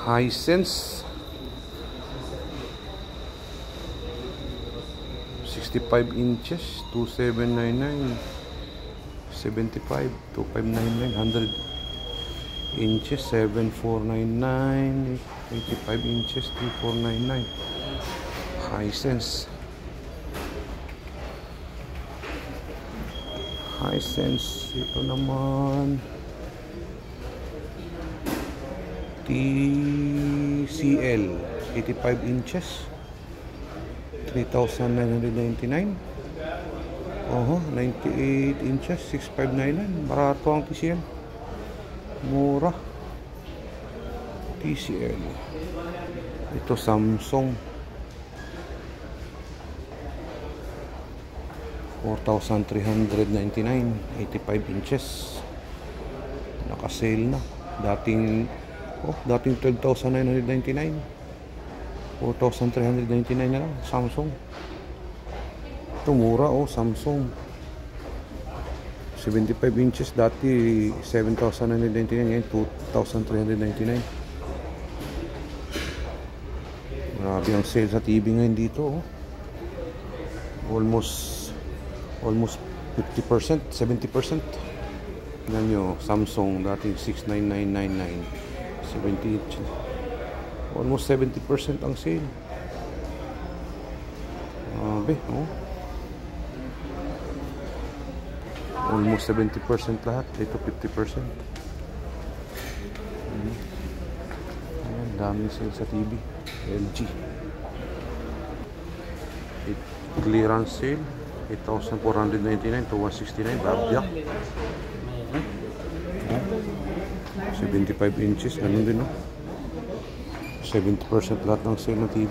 Hisense 65 inches 2799 75 2599 100 inches 7499 85 inches 3499 Hisense ito naman TCL 85 inches 3,999 98 inches 6,599 barato ang TCL, mura. TCL ito Samsung 4,399 85 inches naka-sale na. Dating 12,999 4,399 na lang. Samsung ito mura. Samsung 75 inches dati 7,999 ngayon 2,399. Grabe ang sale sa TV ngayon dito. Almost 50%, 70%. Tignan nyo, Samsung dating 69999 70 inches, almost 70% ang sale. Almost 70% lahat. Ito 50%. Ayan, daming sale sa TV. LG clearance sale 8,499 to 169. Babyak 75 inches, ganun din 70% lahat ng sale ng TV.